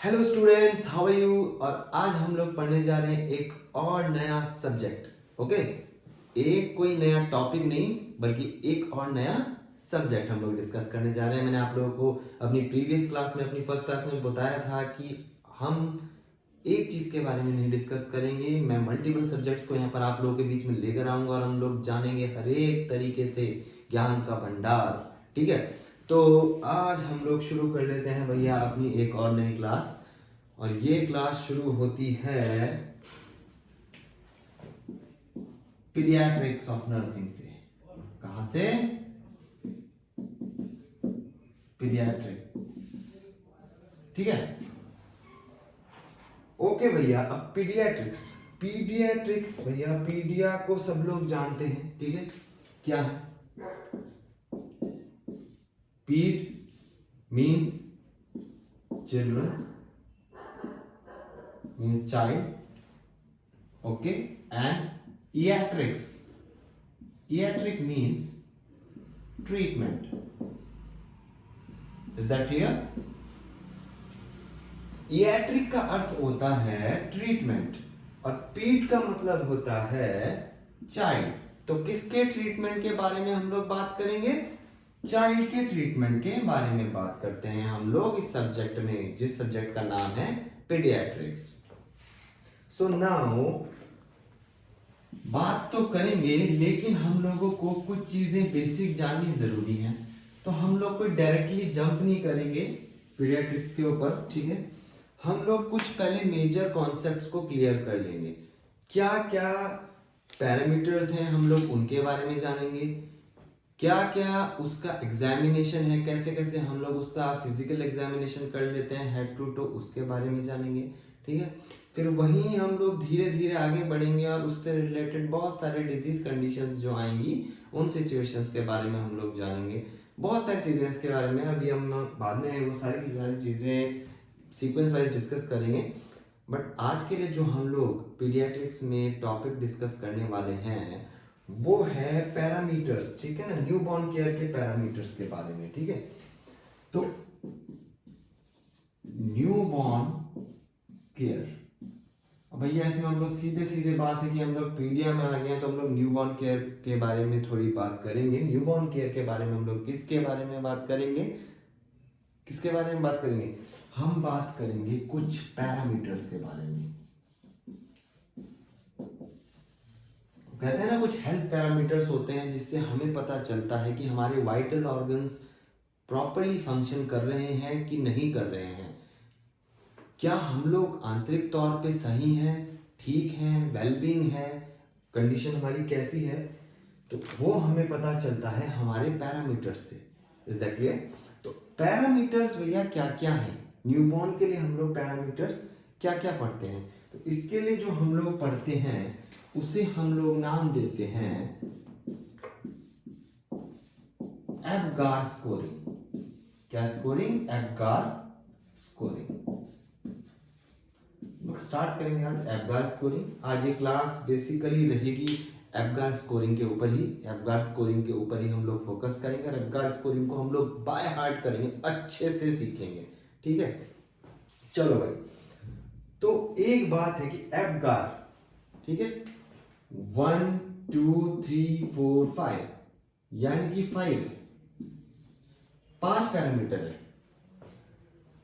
Hello students, how are you. और आज हम लोग पढ़ने जा रहे हैं एक और नया सब्जेक्ट। ओके, एक कोई नया टॉपिक नहीं बल्कि एक और नया सब्जेक्ट हम लोग डिस्कस करने जा रहे हैं। मैंने आप लोगों को अपनी प्रीवियस क्लास में, अपनी फर्स्ट क्लास में बताया था कि हम एक चीज के बारे में नहीं डिस्कस करेंगे। मैं मल्टीपल सब्जेक्ट्स को यहाँ पर आप लोगों के बीच में लेकर आऊंगा और हम लोग जानेंगे हर एक तरीके से ज्ञान का भंडार। ठीक है, तो आज हम लोग शुरू कर लेते हैं भैया अपनी एक और नई क्लास। और ये क्लास शुरू होती है पीडियाट्रिक्स ऑफ नर्सिंग से। कहां से? पीडियाट्रिक्स। ठीक है, ओके भैया। अब पीडियाट्रिक्स, पीडियाट्रिक्स भैया, पीडिया को सब लोग जानते हैं। ठीक है, क्या है? Ped means childrens, means child. Okay, and iatrics, iatric means treatment. Is that clear? iatric का अर्थ होता है ट्रीटमेंट और पीड का मतलब होता है चाइल्ड। तो किसके ट्रीटमेंट के बारे में हम लोग बात करेंगे? चाइल्ड के ट्रीटमेंट के बारे में बात करते हैं हम लोग इस सब्जेक्ट में, जिस सब्जेक्ट का नाम है पीडियाट्रिक्स। सो नाउ बात तो करेंगे, लेकिन हम लोगों को कुछ चीजें बेसिक जाननी जरूरी है। तो हम लोग कोई डायरेक्टली जंप नहीं करेंगे पीडियाट्रिक्स के ऊपर। ठीक है, हम लोग कुछ पहले मेजर कॉन्सेप्ट्स को क्लियर कर लेंगे। क्या क्या पैरामीटर्स हैं हम लोग उनके बारे में जानेंगे। क्या क्या उसका एग्जामिनेशन है, कैसे कैसे हम लोग उसका फिजिकल एग्जामिनेशन कर लेते हैं हेड टू टो, उसके बारे में जानेंगे। ठीक है, फिर वहीं हम लोग धीरे धीरे आगे बढ़ेंगे और उससे रिलेटेड बहुत सारे डिजीज कंडीशंस जो आएंगी उन सिचुएशंस के बारे में हम लोग जानेंगे। बहुत सारी चीजें इसके बारे में अभी हम बाद में वो सारी की सारी चीजें सीक्वेंस वाइज डिस्कस करेंगे। बट आज के लिए जो हम लोग पीडियाट्रिक्स में टॉपिक डिस्कस करने वाले हैं वो है पैरामीटर्स। ठीक है ना, न्यूबॉर्न केयर के पैरामीटर्स के बारे में। ठीक है, तो न्यूबॉर्न केयर, भैया इसमें हम लोग सीधे सीधे बात है कि हम लोग पीडिया में आ गए हैं तो हम लोग न्यूबॉर्न केयर के बारे में थोड़ी बात करेंगे। न्यूबॉर्न केयर के बारे में हम लोग किसके बारे में बात करेंगे? किसके बारे में बात करेंगे? हम बात करेंगे कुछ पैरामीटर्स के बारे में। कहते हैं ना, कुछ हेल्थ पैरामीटर्स होते हैं जिससे हमें पता चलता है कि हमारे वाइटल ऑर्गन्स प्रॉपरली फंक्शन कर रहे हैं कि नहीं कर रहे हैं। क्या हम लोग आंतरिक तौर पे सही हैं, ठीक हैं, वेलबींग है, कंडीशन हमारी कैसी है, तो वो हमें पता चलता है हमारे पैरामीटर्स से। Is that clear? तो पैरामीटर्स भैया क्या क्या है न्यूबॉर्न के लिए, हम लोग पैरामीटर्स क्या क्या पढ़ते हैं? तो इसके लिए जो हम लोग पढ़ते हैं उसे हम लोग नाम देते हैं एप्गार स्कोरिंग। क्या स्कोरिंग? एप्गार स्कोरिंग। स्टार्ट करेंगे आज एप्गार स्कोरिंग। आज ये क्लास बेसिकली रहेगी एप्गार स्कोरिंग के ऊपर ही। एप्गार स्कोरिंग के ऊपर ही हम लोग फोकस करेंगे और एप्गार स्कोरिंग को हम लोग बाय हार्ट करेंगे, अच्छे से सीखेंगे। ठीक है, चलो भाई। तो एक बात है कि एप्गार, ठीक है, 1 2 3 4 5 यानी कि 5 पैरामीटर है।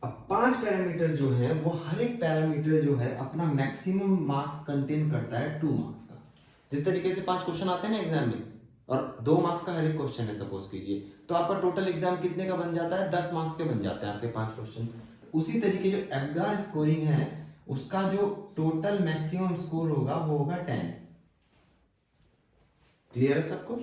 अब 5 पैरामीटर जो है वो हर एक पैरामीटर जो है अपना मैक्सिमम मार्क्स कंटेन करता है 2 मार्क्स का। जिस तरीके से 5 क्वेश्चन आते हैं ना एग्जाम में और 2 मार्क्स का हर एक क्वेश्चन है सपोज कीजिए, तो आपका टोटल एग्जाम कितने का बन जाता है? 10 मार्क्स के बन जाते हैं आपके 5 क्वेश्चन। उसी तरीके जो एप्गार स्कोरिंग है उसका जो टोटल मैक्सिमम स्कोर होगा वो होगा 10। क्लियर है सबको?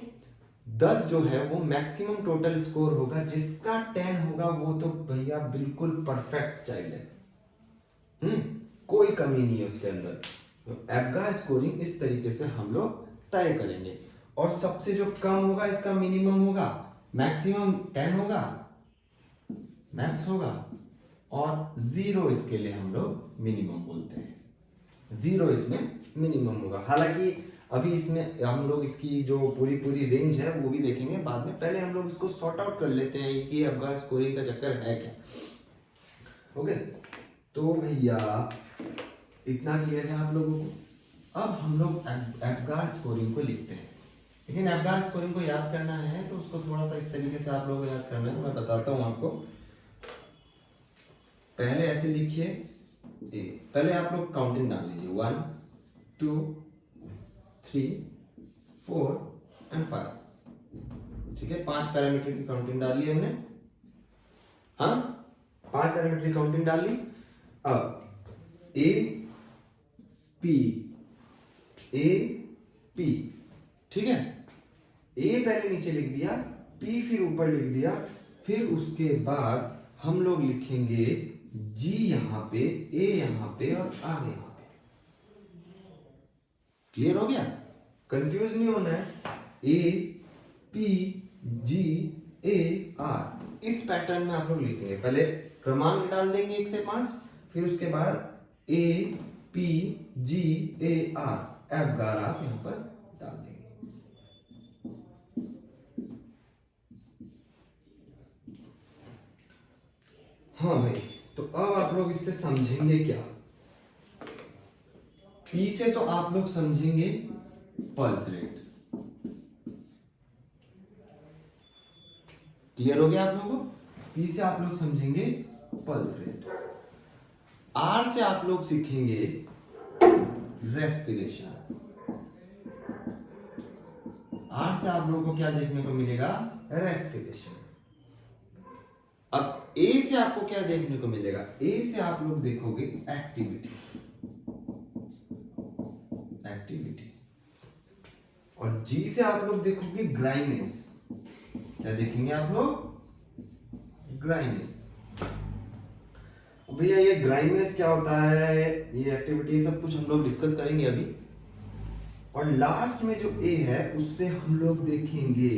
10 जो है वो मैक्सिमम टोटल स्कोर होगा, जिसका 10 होगा वो तो भैया बिल्कुल परफेक्ट चाइल्ड है। कोई कमी नहीं है उसके अंदर। तो एप्गार स्कोरिंग इस तरीके से हम लोग तय करेंगे। और सबसे जो कम होगा इसका मिनिमम होगा, मैक्सिमम 10 होगा, मैक्स होगा, और 0 इसके लिए हम लोग मिनिमम बोलते हैं। 0 इसमें मिनिमम होगा। हालांकि अभी इसमें हम लोग इसकी जो पूरी पूरी रेंज है वो भी देखेंगे बाद में। पहले हम लोग इसको सॉर्ट आउट कर लेते हैं कि एप्गार स्कोरिंग का चक्कर है क्या। ओके, तो भैया इतना क्लियर है आप लोगों को। अब हम लोग एफगार स्कोरिंग को लिखते हैं, लेकिन एफगार स्कोरिंग को याद करना है तो उसको थोड़ा सा इस तरीके से आप लोगों को याद करना है। मैं बताता हूँ आपको। पहले ऐसे लिखिए, पहले आप लोग काउंटिंग डाल लीजिए 1 2 3 4 एंड 5, ठीक है। 5 पैरामीटर की काउंटिंग डाल ली हमने, हाँ 5 पैरामीटर की काउंटिंग डाल ली। अब ए पी, ठीक है। ए पहले नीचे लिख दिया, पी फिर ऊपर लिख दिया, फिर उसके बाद हम लोग लिखेंगे जी यहां पे, ए यहां पे और आर यहां पे। क्लियर हो गया? कंफ्यूज नहीं होना है। A P G A R, इस पैटर्न में आप लोग लिखेंगे। पहले क्रमांक डाल देंगे 1 से 5, फिर उसके बाद A P G A R, एफगार आप यहां पर डाल देंगे। हाँ भाई, तो अब आप लोग इससे समझेंगे क्या? पी से तो आप लोग समझेंगे पल्स रेट। क्लियर हो गया आप लोगों को? पी से आप लोग समझेंगे पल्स रेट। आर से आप लोग सीखेंगे रेस्पिरेशन। आर से आप लोगों को क्या देखने को मिलेगा? रेस्पिरेशन। अब ए से आपको क्या देखने को मिलेगा? ए से आप लोग देखोगे एक्टिविटी, और जी से आप लोग देखोगे ग्राइनेस। क्या देखेंगे आप लोग? ग्राइनेस। भैया ये ग्राइनेस क्या होता है, ये एक्टिविटी, सब कुछ हम लोग डिस्कस करेंगे अभी। और लास्ट में जो ए है उससे हम लोग देखेंगे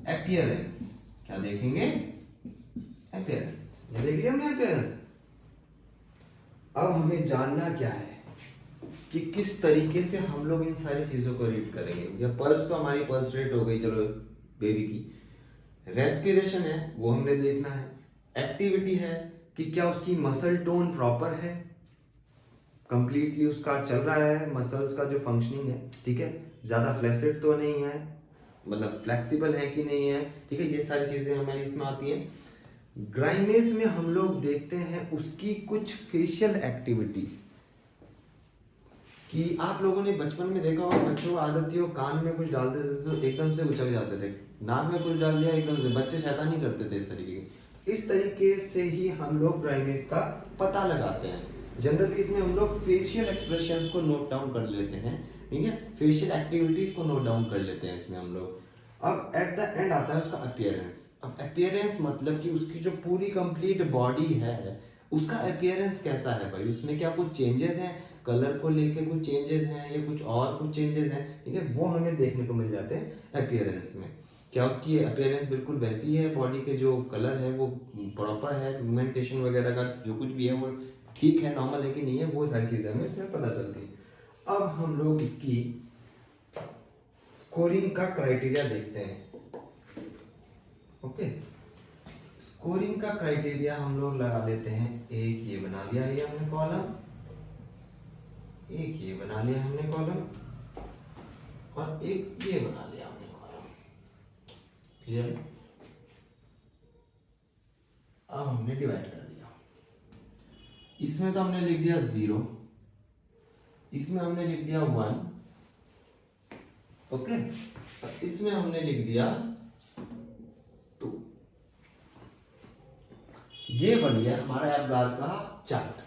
अपीयरेंस। क्या देखेंगे? अपीयरेंस। ये देख लिया हमने अपीयरेंस। अब हमें जानना क्या है कि किस तरीके से हम लोग इन सारी चीजों को रीड करेंगे। या पल्स तो हमारी पल्स रेट हो गई, चलो बेबी की। रेस्पिरेशन है वो हमने देखना है। एक्टिविटी है कि क्या उसकी मसल टोन प्रॉपर है, कंप्लीटली उसका चल रहा है, मसल्स का जो फंक्शनिंग है, ठीक है, ज्यादा फ्लैसिड तो नहीं है, मतलब फ्लेक्सिबल है कि नहीं है, ठीक है। ये सारी चीजें हमारी इसमें आती हैं। ग्राइनेस में हम लोग देखते हैं उसकी कुछ फेशियल एक्टिविटीज, कि आप लोगों ने बचपन में देखा होगा बच्चों को आदत थी वो कान में कुछ डाल देते थे तो एकदम से उछल जाते थे, नाक में कुछ डाल दिया एकदम से, बच्चे शैतानी करते थे इस तरीके की। इस तरीके से ही हम लोग ग्राइनेस का पता लगाते हैं। जनरली इसमें हम लोग फेशियल एक्सप्रेशंस को नोट डाउन कर लेते हैं, ठीक है, फेशियल एक्टिविटीज को नोट डाउन कर लेते हैं इसमें हम लोग। अब एट द एंड आता है उसका अपीयरेंस। अब अपीयरेंस मतलब कि उसकी जो पूरी कंप्लीट बॉडी है उसका अपीयरेंस कैसा है भाई, उसमें क्या कुछ चेंजेस हैं, कलर को लेके कुछ चेंजेस हैं या कुछ और कुछ चेंजेस हैं, ठीक है, वो हमें देखने को मिल जाते हैं अपीयरेंस में। क्या उसकी अपीयरेंस बिल्कुल वैसी है, बॉडी के जो कलर है वो प्रॉपर है, मूवमेंटेशन वगैरह का जो कुछ भी है वो ठीक है, नॉर्मल है कि नहीं है, वो सारी चीजें हमें इसमें पता चलती है। अब हम लोग इसकी स्कोरिंग का क्राइटेरिया देखते हैं। ओके, स्कोरिंग का क्राइटेरिया हम लोग लगा लेते हैं। एक ये बना लिया ये हमने कॉलम, एक ये बना लिया हमने कॉलम, और एक ये बना लिया हमने कॉलम। क्लियर? अब हमने डिवाइड कर दिया। इसमें तो हमने लिख दिया 0, इसमें हमने लिख दिया 1, ओके, इसमें हमने लिख दिया 2। ये बन गया हमारा एफगार का चार्ट।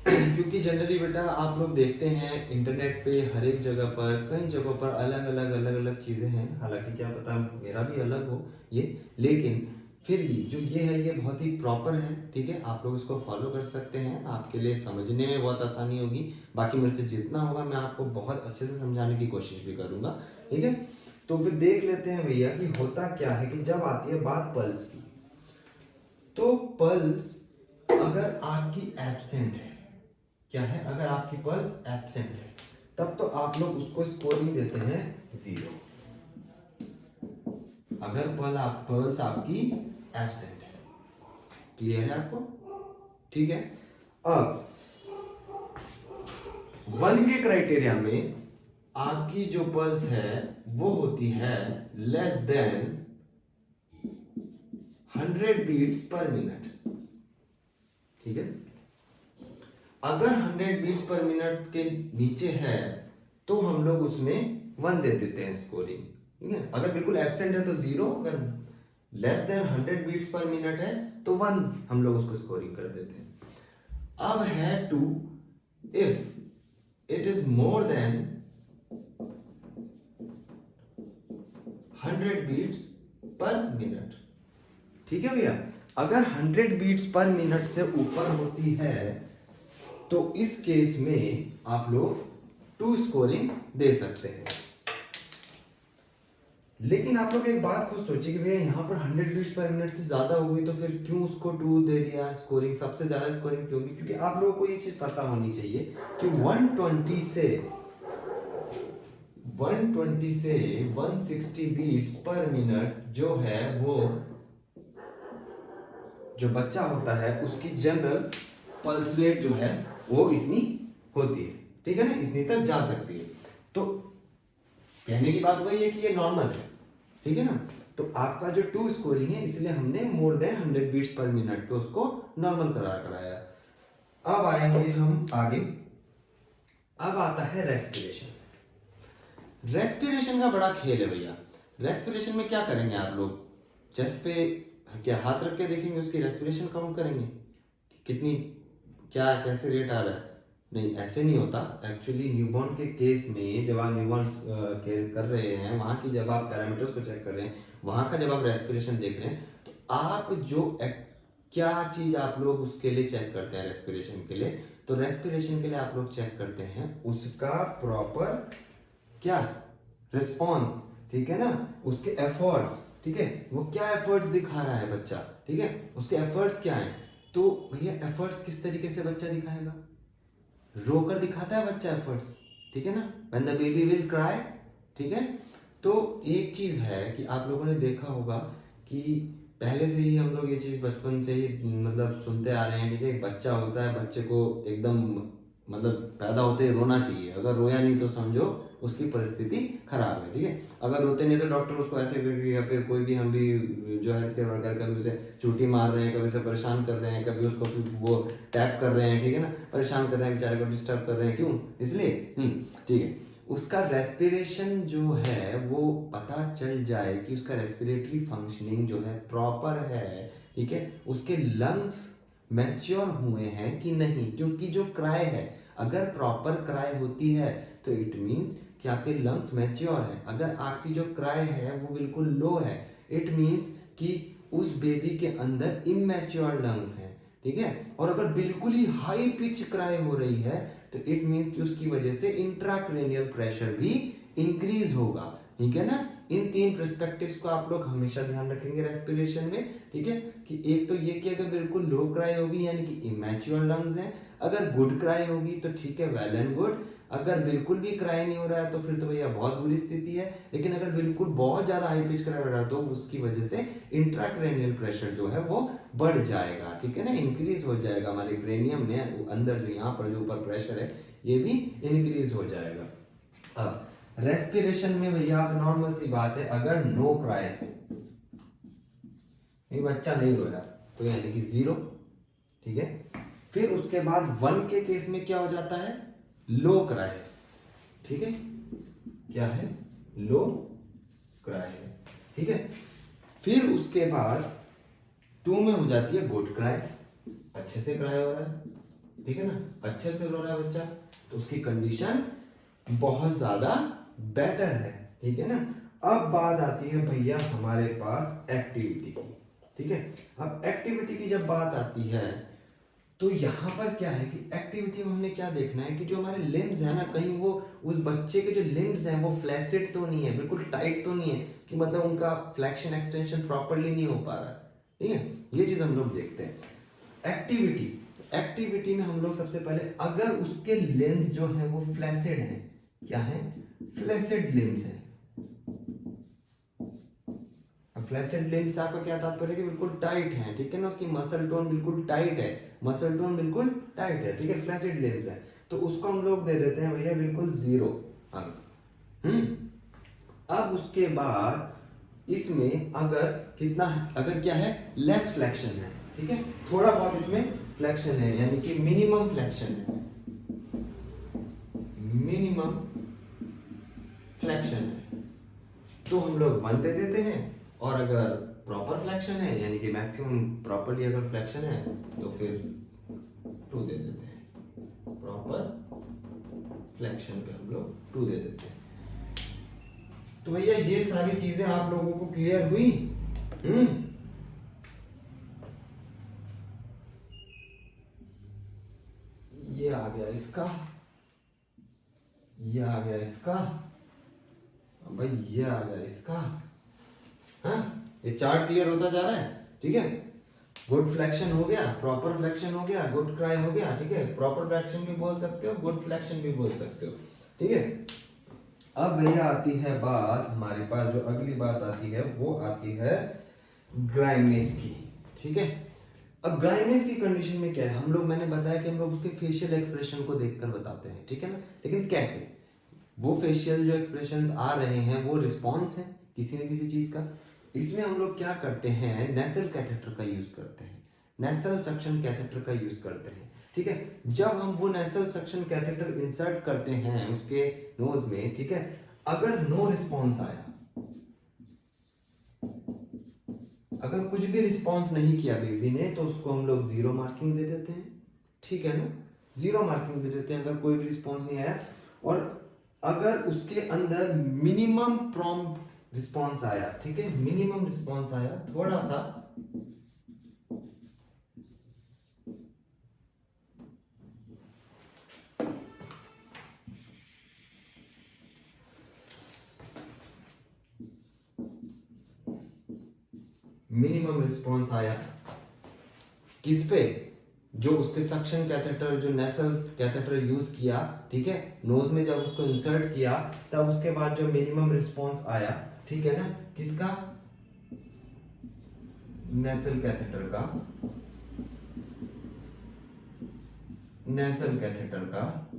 क्योंकि जनरली बेटा आप लोग देखते हैं इंटरनेट पे हर एक जगह पर, कई जगहों पर अलग अलग चीजें हैं, हालांकि क्या पता मेरा भी अलग हो ये, लेकिन फिर भी जो ये है ये बहुत ही प्रॉपर है, ठीक है। आप लोग इसको फॉलो कर सकते हैं, आपके लिए समझने में बहुत आसानी होगी। बाकी मेरे से जितना होगा मैं आपको बहुत अच्छे से समझाने की कोशिश भी करूंगा, ठीक है। तो फिर देख लेते हैं भैया कि होता क्या है कि जब आती है बात पल्स की, तो पल्स अगर आपकी एब्सेंट है, क्या है, अगर आपकी पल्स एब्सेंट है तब तो आप लोग उसको स्कोरिंग देते हैं 0। अगर पल्स आपकी एब्सेंट है, क्लियर है आपको? ठीक है। अब 1 के क्राइटेरिया में आपकी जो पल्स है वो होती है less than 100 beats per minute. ठीक है, अगर 100 बीट्स पर मिनट के नीचे है तो हम लोग उसमें 1 दे देते हैं स्कोरिंग। ठीक है, अगर बिल्कुल एब्सेंट है तो 0, अगर less than 100 beats per minute है तो 1 हम लोग उसको स्कोरिंग कर देते हैं। अब है 2, if it is more than 100 beats per minute. ठीक है भैया, अगर 100 बीट्स पर मिनट से ऊपर होती है तो इस केस में आप लोग 2 स्कोरिंग दे सकते हैं। लेकिन आप लोग एक बात खुद सोचिए कि भैया यहाँ पर 100 बीट्स पर मिनट से ज्यादा हो गई तो फिर क्यों उसको 2 दे दिया स्कोरिंग? सबसे ज्यादा स्कोरिंग क्यों? क्योंकि आप लोगों को ये चीज पता होनी चाहिए कि 120 से 160 बीट्स पर मिनट जो है वो जो बच्चा होता है उसकी जनरल पल्स रेट जो है वो इतनी होती है। ठीक है ना, इतनी तक जा सकती है। तो कहने की बात वही है कि ये नॉर्मल है। ठीक है ना, तो आपका जो 2 स्कोरिंग है इसलिए हमने more than 100 beats per minute पे उसको नॉर्मल कराया। अब आएंगे हम आगे। अब आता है रेस्पिरेशन। रेस्पिरेशन का बड़ा खेल है भैया। रेस्पिरेशन में क्या करेंगे आप लोग? चेस्ट पे क्या हाथ रख के देखेंगे, उसकी रेस्पिरेशन काउंट करेंगे कितनी क्या कैसे रेट आ रहा है? नहीं, ऐसे नहीं होता। एक्चुअली न्यूबॉर्न के केस में जब आप न्यूबॉर्न केयर कर रहे हैं, वहां की जब आप पैरामीटर्स को चेक कर रहे हैं, वहां का जब आप रेस्पिरेशन देख रहे हैं, तो आप जो क्या चीज आप लोग उसके लिए चेक करते हैं रेस्पिरेशन के लिए? तो रेस्पिरेशन के लिए आप लोग चेक करते हैं उसका प्रॉपर क्या रिस्पॉन्स। ठीक है ना, उसके एफर्ट्स। ठीक है, वो क्या एफर्ट्स दिखा रहा है बच्चा। ठीक है, उसके एफर्ट्स क्या है? तो भैया एफर्ट्स किस तरीके से बच्चा दिखाएगा? रोकर दिखाता है बच्चा एफर्ट्स। ठीक है ना, when the baby will cry. ठीक है, तो एक चीज है कि आप लोगों ने देखा होगा कि पहले से ही हम लोग ये चीज बचपन से ही मतलब सुनते आ रहे हैं। ठीक है, एक बच्चा होता है, बच्चे को एकदम मतलब पैदा होते ही रोना चाहिए। अगर रोया नहीं तो समझो उसकी परिस्थिति खराब है। ठीक है, अगर रोते नहीं तो डॉक्टर उसको ऐसे करके या फिर कोई भी हम भी जो हेल्थ केयर वर्कर कभी उसे चूटी मार रहे हैं, कभी उसे परेशान कर रहे हैं, कभी उसको वो टैप कर रहे हैं। ठीक है ना, परेशान कर रहे हैं, बेचारे को डिस्टर्ब कर रहे हैं। क्यों? इसलिए ठीक है, उसका रेस्पिरेशन जो है वो पता चल जाए कि उसका रेस्पिरेटरी फंक्शनिंग जो है प्रॉपर है। ठीक है, उसके लंग्स मैच्योर हुए हैं कि नहीं। क्योंकि जो क्राई है, अगर प्रॉपर क्राई होती है तो इट मीन्स कि आपके लंग्स मैच्योर है। अगर आपकी जो क्राई है वो बिल्कुल लो है, इट मीन्स कि उस बेबी के अंदर इमैच्योर लंग्स हैं। ठीक है, और अगर बिल्कुल ही हाई पिच क्राई हो रही है तो इट मीन्स कि उसकी वजह से इंट्राक्रेनियल प्रेशर भी इंक्रीज होगा। ठीक है ना, इन 3 पर्सपेक्टिव्स को आप लोग हमेशा ध्यान रखेंगे रेस्पिरेशन में। ठीक है, कि एक तो ये कि अगर बिल्कुल लो क्राई होगी यानी कि इमैच्योर लंग्स हैं, अगर गुड क्राई होगी तो ठीक है, वेल एंड गुड। अगर बिल्कुल भी क्राई नहीं हो रहा है तो फिर तो भैया बहुत बुरी स्थिति है। लेकिन अगर बिल्कुल बहुत ज्यादा हाई पिच क्राई हो रहा है तो उसकी वजह से इंट्राक्रेनियल प्रेशर जो है वो बढ़ जाएगा। ठीक है ना, इंक्रीज हो जाएगा। हमारे क्रेनियम में अंदर जो यहाँ पर जो ऊपर प्रेशर है ये भी इंक्रीज हो जाएगा। अब रेस्पिरेशन में भैया आप नॉर्मल सी बात है, अगर नो क्राई है, बच्चा नहीं रोया तो यानी कि 0। ठीक है, फिर उसके बाद 1 के केस में क्या हो जाता है? लो क्राई। ठीक है, क्या है? लो क्राई है। ठीक है, फिर उसके बाद 2 में हो जाती है गुड क्राई, अच्छे से क्राई हो रहा है। ठीक है ना, अच्छे से रो रहा है बच्चा, तो उसकी कंडीशन बहुत ज्यादा बेटर है। ठीक है ना, अब बात आती है भैया हमारे पास एक्टिविटी की। ठीक है, अब एक्टिविटी की जब बात आती है तो यहां पर क्या है कि एक्टिविटी में हमने क्या देखना है कि जो हमारे लिम्स है ना, कहीं वो उस बच्चे के जो लिम्स हैं वो फ्लैसिड तो नहीं है, बिल्कुल टाइट तो नहीं है कि मतलब उनका फ्लेक्शन एक्सटेंशन प्रॉपरली नहीं हो पा रहा। ठीक है, ये चीज हम लोग देखते हैं। एक्टिविटी में हम लोग सबसे पहले अगर उसके लिम्स जो है वो फ्लैसिड है, क्या है? फ्लैसिड लिम्स है। फ्लैसिड लिम्ब से आपका क्या तात्पर्य है कि बिल्कुल टाइट है, ठीक है ना, उसकी मसल टोन बिल्कुल टाइट है, मसल टोन बिल्कुल टाइट है, ठीक है, फ्लैसिड लिम्ब्स है, तो उसको हम लोग दे देते हैं भैया बिल्कुल 0 अंक। अब उसके बाद इसमें अगर क्या है, लेस फ्लेक्शन है, ठीक है, थोड़ा बहुत इसमें फ्लेक्शन है, यानी कि मिनिमम फ्लेक्शन है, मिनिमम फ्लेक्शन है, तो हम लोग 1 दे देते हैं, और अगर प्रॉपर फ्लेक्शन है यानी कि मैक्सिमम प्रॉपरली अगर फ्लेक्शन है तो फिर 2 दे देते हैं, प्रॉपर फ्लेक्शन पे हम लोग 2 दे देते हैं। तो भैया ये सारी चीजें आप लोगों को क्लियर हुई? ये आ गया इसका, ये आ गया इसका, भाई ये आ गया इसका, हाँ, ये चार्ट क्लियर होता जा रहा है, ठीक है। गुड फ्लेक्शन हो गया, प्रॉपर फ्लेक्शन हो गया, गुड क्राई हो गया, ठीक है, प्रॉपर फ्लेक्शन भी बोल सकते हो, गुड फ्लेक्शन भी बोल सकते हो, ठीक है। अब भैया आती है बात, हमारे पास जो अगली बात आती है वो आती है ग्राइमेस की, ठीक है। अब ग्राइमेस की कंडीशन में क्या है, हम लोग, मैंने बताया कि हम लोग उसके फेशियल एक्सप्रेशन को देखकर बताते हैं, ठीक है ना, लेकिन कैसे, वो फेशियल जो एक्सप्रेशंस आ रहे हैं वो रिस्पॉन्स है किसी न किसी चीज का। इसमें हम लोग क्या करते हैं, नेसल कैथेटर का यूज करते हैं, नेसल सक्शन कैथेटर का यूज करते हैं, ठीक है। जब हम वो नेसल सक्शन कैथेटर इंसर्ट करते हैं उसके नोज में, ठीक है, अगर नो रिस्पॉन्स आया, अगर कुछ भी रिस्पॉन्स नहीं किया बेबी ने, तो उसको हम लोग 0 मार्किंग दे देते हैं, ठीक है ना, 0 मार्किंग दे देते हैं अगर कोई भी रिस्पॉन्स नहीं आया। और अगर उसके अंदर मिनिमम प्रॉम्प्ट रिस्पॉन्स आया, ठीक है, मिनिमम रिस्पॉन्स आया, थोड़ा सा मिनिमम रिस्पॉन्स आया किस पे, जो उसके सक्शन कैथेटर, जो नेसल कैथेटर यूज किया, ठीक है, नोज में जब उसको इंसर्ट किया, तब उसके बाद जो मिनिमम रिस्पॉन्स आया, ठीक है ना, किसका, नेसल कैथेटर का, नेसल कैथेटर का,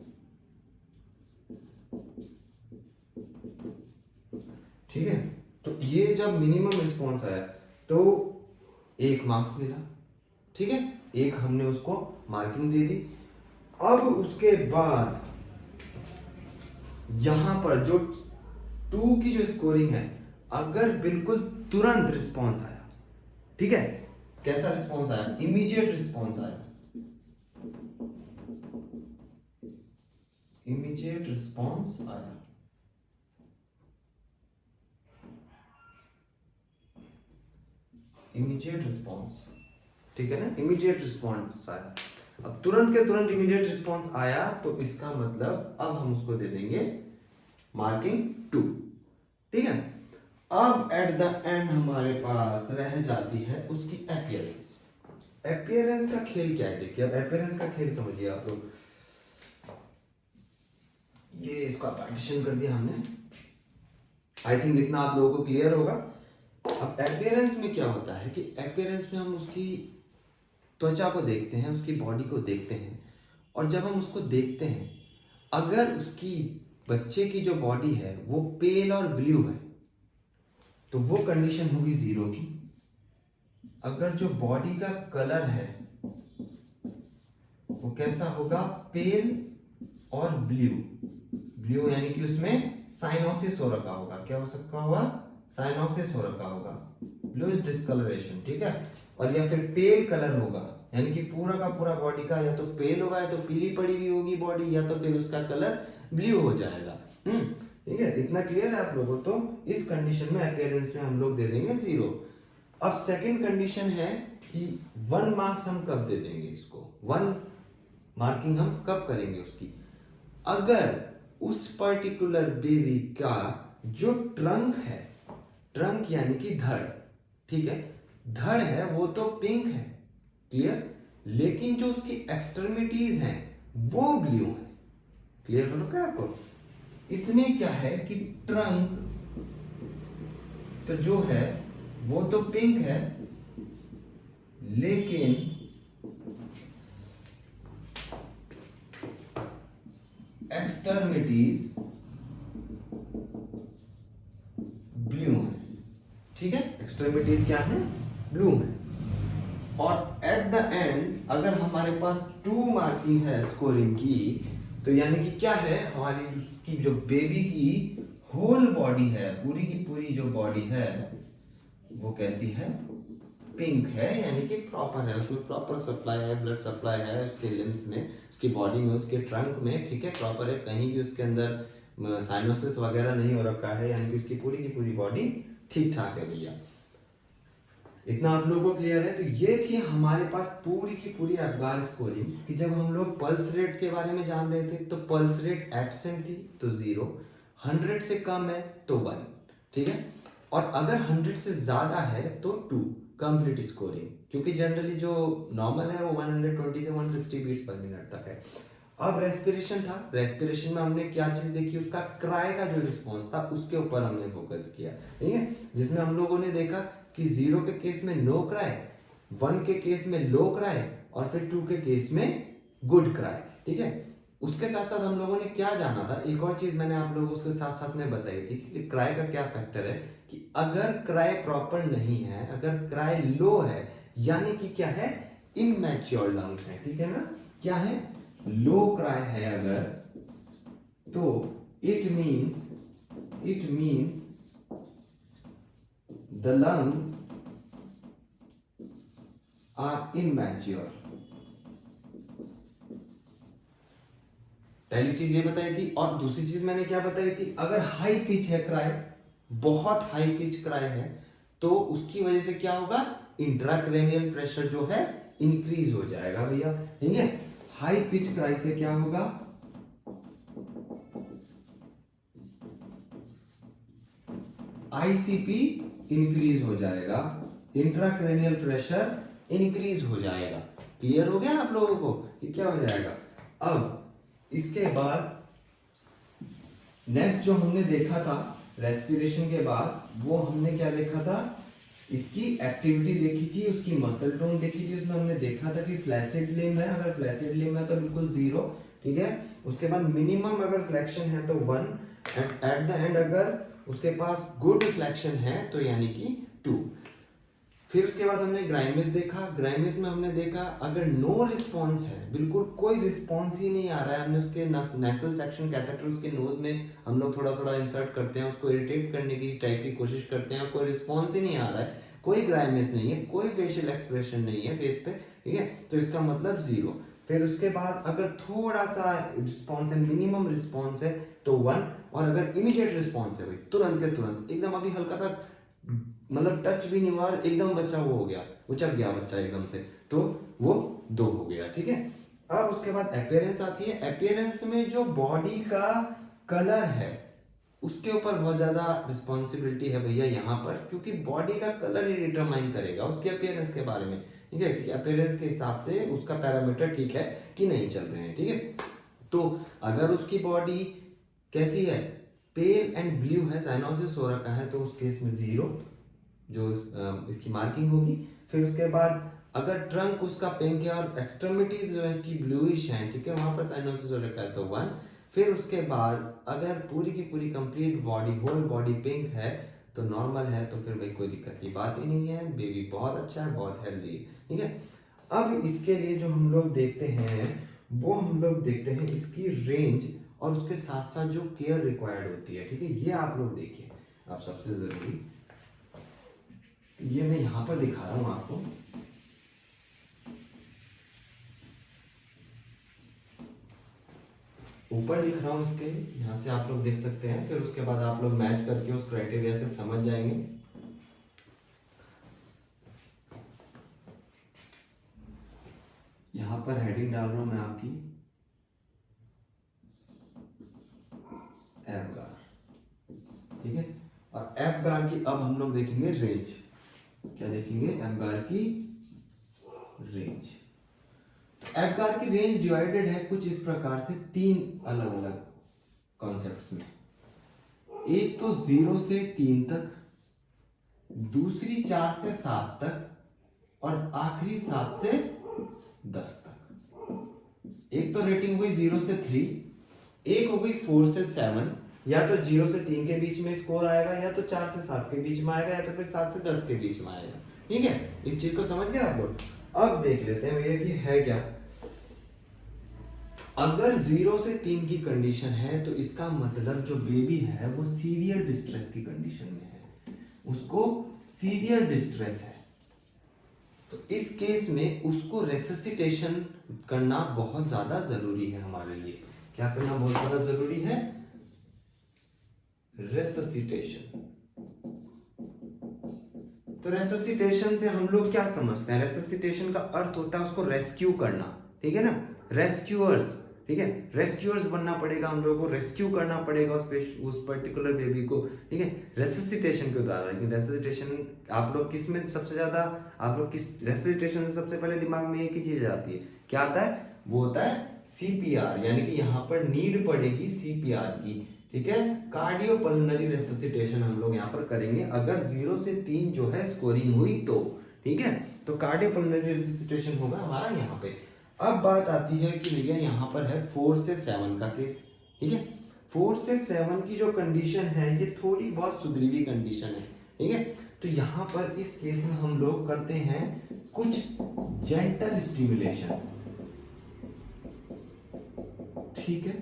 ठीक है। तो ये जब मिनिमम रिस्पॉन्स आया तो 1 मार्क्स मिला, ठीक है, 1 हमने उसको मार्किंग दे दी। अब उसके बाद यहां पर जो 2 की जो स्कोरिंग है, अगर बिल्कुल तुरंत रिस्पॉन्स आया, ठीक है, कैसा रिस्पॉन्स आया, इमीडिएट रिस्पॉन्स आया, इमीडिएट रिस्पॉन्स आया, इमीडिएट रिस्पॉन्स, ठीक है ना, इमीडिएट रिस्पॉन्स आया। अब तुरंत के तुरंत इमीडिएट रिस्पॉन्स आया, तो इसका मतलब अब हम उसको दे देंगे मार्किंग 2, ठीक है। अब एट द एंड हमारे पास रह जाती है उसकी अपीयरेंस। अपीयरेंस का खेल क्या है, देखिए, अब अपीयरेंस का खेल समझिए आप लोग। ये इसका पार्टीशन कर दिया हमने, आई थिंक इतना आप लोगों को क्लियर होगा। अब अपीयरेंस में क्या होता है कि अपीयरेंस में हम उसकी त्वचा को देखते हैं, उसकी बॉडी को देखते हैं, और जब हम उसको देखते हैं, अगर उसकी बच्चे की जो बॉडी है वो पेल और ब्लू है, तो वो कंडीशन होगी 0 की। अगर जो बॉडी का कलर है वो कैसा होगा, पेल और ब्लू, ब्लू यानी कि उसमें साइनोसिस हो रखा होगा, क्या हो सकता होगा, साइनोसिस हो रखा होगा, ब्लू इज डिस्कलरेशन, ठीक है। और या फिर पेल कलर होगा, यानी कि पूरा का पूरा बॉडी का या तो पेल होगा, या तो पीली पड़ी हुई होगी बॉडी, या तो फिर उसका कलर ब्लू हो जाएगा, ठीक है, इतना क्लियर है आप लोगों। तो इस कंडीशन में अपीयरेंस में हम लोग दे देंगे 0। अब सेकंड कंडीशन है कि 1 मार्क्स हम कब दे देंगे इसको, 1 मार्किंग हम कब करेंगे उसकी, अगर उस पर्टिकुलर बेबी का जो ट्रंक है, ट्रंक यानी कि धड़, ठीक है, धड़ है वो तो पिंक है, क्लियर, लेकिन जो उसकी एक्सट्रीमिटीज हैं वो ब्लू है, क्लियर हो रहा है आपको। इसमें क्या है कि ट्रंक तो जो है वो तो पिंक है, लेकिन एक्सट्रीमिटीज ब्लू है, ठीक है, एक्सट्रीमिटीज क्या है, ब्लू है। और एट द एंड अगर हमारे पास 2 मार्किंग है स्कोरिंग की, तो यानी कि क्या है, हमारी उसकी जो बेबी की होल बॉडी है, पूरी की पूरी जो बॉडी है वो कैसी है, पिंक है, यानी कि प्रॉपर है, उसमें प्रॉपर सप्लाई है, ब्लड सप्लाई है उसके लिम्स में, उसकी बॉडी में, उसके ट्रंक में, ठीक है, प्रॉपर है, कहीं भी उसके अंदर साइनोसिस वगैरह नहीं हो रखा है, यानी कि उसकी पूरी की पूरी बॉडी ठीक ठाक है भैया। इतना आप लोगों को क्लियर है? तो ये थी हमारे पास पूरी की पूरी एप्गार स्कोरिंग कि जब हम लोग पल्स रेट के बारे में जान रहे थे, तो पल्स रेट एब्सेंट थी तो 0, 100 से कम है तो 1, ठीक है, और अगर 100 से ज्यादा है तो 2 कंप्लीट स्कोरिंग, क्योंकि जनरली जो नॉर्मल है वो 120 से 160 बीट्स पर मिनट तक है। अब रेस्पिरेशन था, रेस्पिरेशन में हमने क्या चीज देखी, उसका क्राई का जो रिस्पॉन्स था उसके ऊपर हमने फोकस किया, ठीक है, जिसमें हम लोगों ने देखा कि 0 के केस में नो क्राई, 1 के केस में लो क्राई, और फिर 2 के केस में गुड क्राई, ठीक है। उसके साथ साथ हम लोगों ने क्या जाना था, एक और चीज मैंने आप लोगों को उसके साथ साथ में बताई थी कि क्राई का क्या फैक्टर है, कि अगर क्राई प्रॉपर नहीं है, अगर क्राई लो है, यानी कि क्या है, इमैच्योर लंग्स है, ठीक है ना, क्या है, लो क्राई है अगर, तो it means the lungs are immature। पहली चीज ये बताई थी, और दूसरी चीज मैंने क्या बताई थी, अगर हाई पिच है क्राई, बहुत हाई पिच क्राई है, तो उसकी वजह से क्या होगा, इंट्राक्रैनियल प्रेशर जो है इंक्रीज हो जाएगा भैया, ठीक है। हाई पिच क्राई से क्या होगा, आईसीपी इंक्रीज हो जाएगा, इंट्राक्रैनियल प्रेशर इंक्रीज हो जाएगा। क्लियर हो गया आप लोगों को कि क्या हो जाएगा। अब इसके बाद नेक्स्ट जो हमने देखा था रेस्पिरेशन के बाद, वो हमने क्या देखा था, इसकी एक्टिविटी देखी थी, उसकी मसल टोन देखी थी, उसमें हमने देखा था कि फ्लैसिड लिम्ब है, अगर फ्लैसिड लिम्ब है तो बिल्कुल 0, ठीक है। उसके बाद मिनिमम अगर फ्लेक्शन है तो 1, एट द एंड अगर उसके पास गुड फ्लेक्शन है तो यानी कि 2। फिर उसके बाद हमने ग्राइमिस देखा, ग्राइमिस में हमने देखा अगर नो रिस्पॉन्स है, बिल्कुल कोई रिस्पॉन्स ही नहीं आ रहा है, हमने उसके नेसल सेक्शन कैथेटर उसके नोज में हम लोग थोड़ा थोड़ा इंसर्ट करते हैं, उसको इरिटेट करने की टाइप की कोशिश करते हैं, कोई रिस्पॉन्स ही नहीं आ रहा है, कोई ग्राइमिस नहीं है, कोई फेशियल एक्सप्रेशन नहीं है फेस पे, ठीक है, तो इसका मतलब 0। फिर उसके बाद अगर थोड़ा सा रिस्पॉन्स है, मिनिमम रिस्पॉन्स है तो 1, और अगर इमीडिएट रिस्पॉन्स है भाई तुरंत के तुरंत, एकदम अभी हल्का सा मतलब टच भी नहीं हुआ, एकदम बच्चा वो हो गया, उचक गया बच्चा एकदम से, तो वो 2 हो गया, ठीक है। अब उसके बाद अपीयरेंस आती है, अपीयरेंस में जो बॉडी का कलर है उसके ऊपर बहुत ज्यादा रिस्पॉन्सिबिलिटी है भैया यहाँ पर, क्योंकि बॉडी का कलर ही डिटरमाइन करेगा उसके अपीयरेंस के बारे में, ठीक है, क्योंकि अपीयरेंस के हिसाब से उसका पैरामीटर ठीक है कि नहीं चल रहे हैं, ठीक है। तो अगर उसकी बॉडी कैसी है, पेल एंड ब्लू है, साइनोसिस हो रखा है, तो उस केस में 0 जो इसकी मार्किंग होगी। फिर उसके बाद अगर ट्रंक उसका पिंक है और एक्सट्रीमिटीज जो है उसकी ब्लूइश है, ठीक है, वहां पर साइनोसिस हो रखा है तो 1। फिर उसके बाद अगर पूरी की पूरी complete body, whole body pink है तो नॉर्मल है, तो फिर भाई कोई दिक्कत की बात ही नहीं है, बेबी बहुत अच्छा है, बहुत हेल्दी है, ठीक है। अब इसके लिए जो हम लोग देखते हैं वो हम लोग देखते हैं इसकी रेंज और उसके साथ साथ जो केयर रिक्वायर्ड होती है, ठीक है, ये आप लोग देखिए। आप सबसे जरूरी ये मैं यहां पर दिखा रहा हूं आपको, ऊपर लिख रहा हूं इसके, यहां से आप लोग देख सकते हैं, फिर उसके बाद आप लोग मैच करके उस क्राइटेरिया से समझ जाएंगे। यहां पर हेडिंग डाल रहा हूं मैं आपकी एफगार, ठीक है, और एफगार की अब हम लोग देखेंगे रेंज। क्या देखेंगे, एफगार की रेंज। एफगार की रेंज डिवाइडेड है कुछ इस प्रकार से 3 अलग अलग कॉन्सेप्ट्स में। एक तो 0 से 3 तक, दूसरी 4 से 7 तक और आखिरी 7 से 10 तक। एक तो रेटिंग हुई 0 से 3, एक हो गई 4 से 7, या तो 0 से 3 के बीच में स्कोर आएगा, या तो 4 से 7 के बीच में आएगा, या तो फिर 7 से 10 के बीच में आएगा। ठीक है, इस चीज को समझ गए आप लोग। अब देख लेते हैं भैया कि है क्या। अगर 0 से 3 की कंडीशन है तो इसका मतलब जो बेबी है वो सीवियर डिस्ट्रेस की कंडीशन में है, उसको सीवियर डिस्ट्रेस है। तो इस केस में उसको रेससिटेशन करना बहुत ज्यादा जरूरी है हमारे लिए। क्या करना बहुत ज्यादा जरूरी है? रेससिटेशन। तो रेससिटेशन से हम लोग क्या समझते हैं? रेससिटेशन का अर्थ होता है उसको रेस्क्यू करना, ठीक है ना, रेस्क्यूअर्स। ठीक है, रेस्क्यूअर्स बनना पड़ेगा, हम लोगों को रेस्क्यू करना पड़ेगा उस पर्टिकुलर बेबी को। ठीक है, रेससिटेशन के द्वारा। लेकिन रेससिटेशन आप लोग किस में सबसे ज्यादा, आप लोग किस रेससिटेशन से सबसे पहले दिमाग में एक ही चीज आती है, क्या आता है? वो होता है सीपीआर, यानी कि यहाँ पर नीड पड़ेगी सीपीआर की। ठीक है, कार्डियोपल्मोनरी रेससिटेशन हम लोग यहाँ पर करेंगे अगर 0 से 3 जो है स्कोरिंग हुई तो। ठीक है, तो कार्डियोपल्मोनरी रेससिटेशन होगा हमारा यहाँ पे। अब बात आती है कि भैया यहाँ पर है 4 से 7 का केस। ठीक है, 4 से 7 की जो कंडीशन है ये थोड़ी बहुत सुधरी हुई कंडीशन है। ठीक है, तो यहाँ पर इस केस में हम लोग करते हैं कुछ जेंटल स्टिमुलेशन। ठीक है,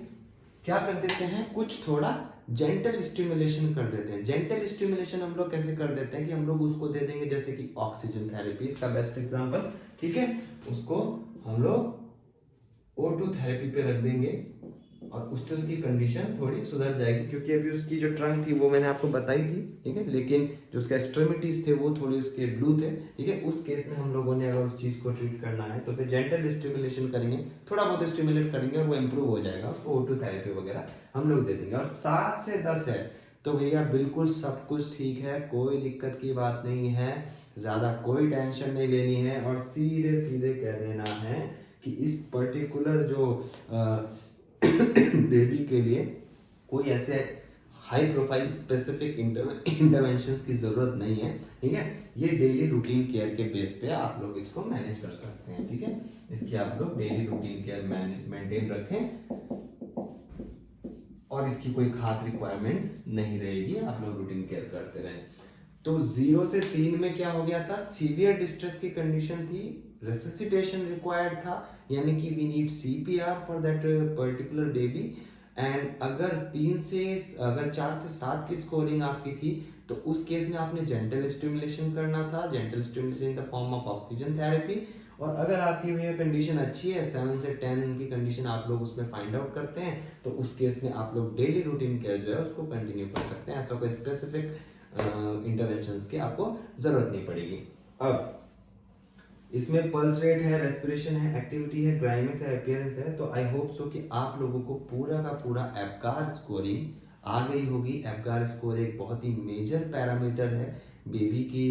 क्या कर देते हैं? कुछ थोड़ा जेंटल स्टिमुलेशन कर देते हैं। जेंटल स्टिमुलेशन हम लोग कैसे कर देते हैं कि हम लोग उसको दे देंगे जैसे कि ऑक्सीजन थेरेपी, इसका बेस्ट एग्जांपल। ठीक है, उसको हम लोग O2 थेरेपी पे रख देंगे और उससे उसकी कंडीशन थोड़ी सुधर जाएगी, क्योंकि अभी उसकी जो ट्रंक थी वो मैंने आपको बताई थी। ठीक है, लेकिन जो उसके एक्सट्रीमिटीज थे वो थोड़े उसके ब्लू थे। ठीक है, उस केस में हम लोगों ने अगर उस चीज को ट्रीट करना है तो फिर जेंटल स्टिमुलेशन करेंगे, थोड़ा बहुत स्टिमुलेट करेंगे और वो इंप्रूव हो जाएगा, उसको O2 थेरेपी वगैरह हम लोग दे देंगे। और 7 से 10 है तो भैया बिल्कुल सब कुछ ठीक है, कोई दिक्कत की बात नहीं है, ज्यादा कोई टेंशन नहीं लेनी है और सीधे सीधे कह देना है कि इस पर्टिकुलर जो बेबी के लिए कोई ऐसे हाई प्रोफाइल स्पेसिफिक इंटरवेंशंस की जरूरत नहीं है। ठीक है, ये डेली रूटीन केयर के बेस पे आप लोग इसको मैनेज कर सकते हैं। ठीक है, इसकी आप लोग डेली रूटीन केयर मेंटेन रखें और इसकी कोई खास रिक्वायरमेंट नहीं रहेगी, आप लोग रूटीन केयर करते रहें। तो 0 से 3 में क्या हो गया था? सीवियर डिस्ट्रेस की कंडीशन थी, रेससिटेशन रिक्वायर्ड था, यानी कि we need CPR for that particular baby. And अगर 4 से 7 की स्कोरिंग आपकी थी तो उस केस में आपने जेंटल स्टिमुलेशन करना था, gentle stimulation in the form of oxygen therapy. और अगर आपकी ये कंडीशन अच्छी है, 7 से 10 की कंडीशन आप लोग उसमें फाइंड आउट करते हैं, तो उस केस में आप लोग डेली रूटीन केयर जो है उसको कंटिन्यू कर सकते हैं। ऐसा कोई स्पेसिफिक इंटरवेंशंस की आपको जरूरत नहीं पड़ेगी। अब इसमें पल्स रेट है, रेस्पिरेशन है, एक्टिविटी है, ग्राइमेस है, अपीयरेंस है। तो आई होप सो कि आप लोगों को पूरा का पूरा एप्गार स्कोरिंग आ गई होगी। एप्गार स्कोर एक बहुत ही मेजर पैरामीटर है बेबी की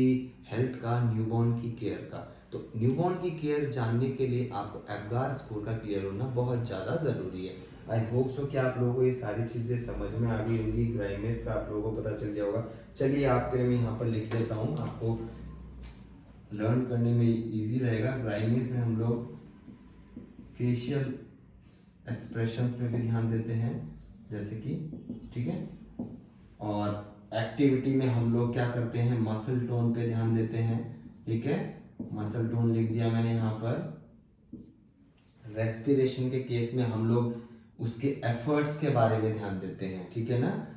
हेल्थ का, न्यूबॉर्न की केयर का। तो न्यूबॉर्न की केयर जानने के लिए आपको एप्गार स्कोर का क्लियर होना बहुत ज़्यादा ज़रूरी है। आई होप सो कि आप लोगों को ये सारी चीज़ें समझ में आ गई होंगी। ग्राइमेस का आप लोगों को पता चल गया होगा। चलिए आपके लिए मैं यहाँ पर लिख देता हूँ, आपको लर्न करने में इजी रहेगा। ग्राइमेस में हम लोग फेशियल एक्सप्रेशंस पे भी ध्यान देते हैं जैसे कि, ठीक है, और एक्टिविटी में हम लोग क्या करते हैं? मसल टोन पे ध्यान देते हैं। ठीक है, मसल टोन लिख दिया मैंने यहाँ पर। रेस्पिरेशन के केस में हम लोग उसके एफर्ट्स के बारे में ध्यान देते हैं। ठीक है ना,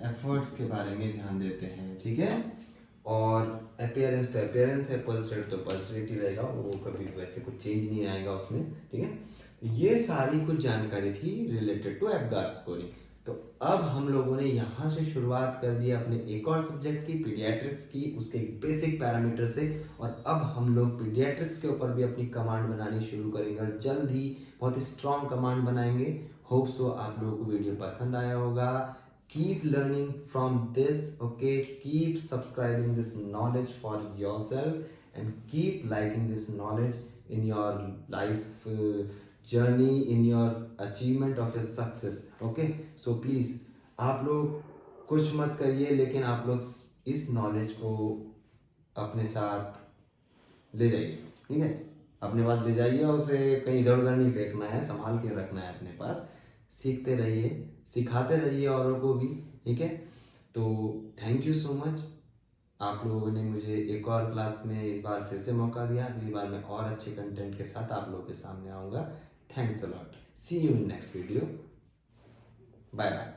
एफर्ट्स के बारे में ध्यान देते हैं। ठीक है, और अपीयरेंस तो अपीयरेंस है, पल्स रेट तो पल्स रेट ही रहेगा, वो कभी वैसे कुछ चेंज नहीं आएगा उसमें। ठीक है, ये सारी कुछ जानकारी थी रिलेटेड टू एप्गार स्कोरिंग। तो अब हम लोगों ने यहाँ से शुरुआत कर दी अपने एक और सब्जेक्ट की, पीडियाट्रिक्स की, उसके बेसिक पैरामीटर से। और अब हम लोग पीडियाट्रिक्स के ऊपर भी अपनी कमांड बनानी शुरू करेंगे और जल्द ही बहुत ही स्ट्रॉन्ग कमांड बनाएंगे। होप सो आप लोगों को वीडियो पसंद आया होगा। Keep learning from this, okay? Keep subscribing this knowledge for yourself and keep liking this knowledge in your life journey in your achievement of your success. Okay, so please आप लोग कुछ मत करिए, लेकिन आप लोग इस नॉलेज को अपने साथ ले जाइए, ठीक है, अपने पास ले जाइए और उसे कहीं इधर उधर नहीं फेंकना है, संभाल के रखना है अपने पास। सीखते रहिए, सिखाते रहिए औरों को भी, ठीक है। तो थैंक यू सो मच, आप लोगों ने मुझे एक और क्लास में इस बार फिर से मौका दिया। अगली बार मैं और अच्छे कंटेंट के साथ आप लोगों के सामने आऊँगा। Thanks a lot, see you in next video, bye bye.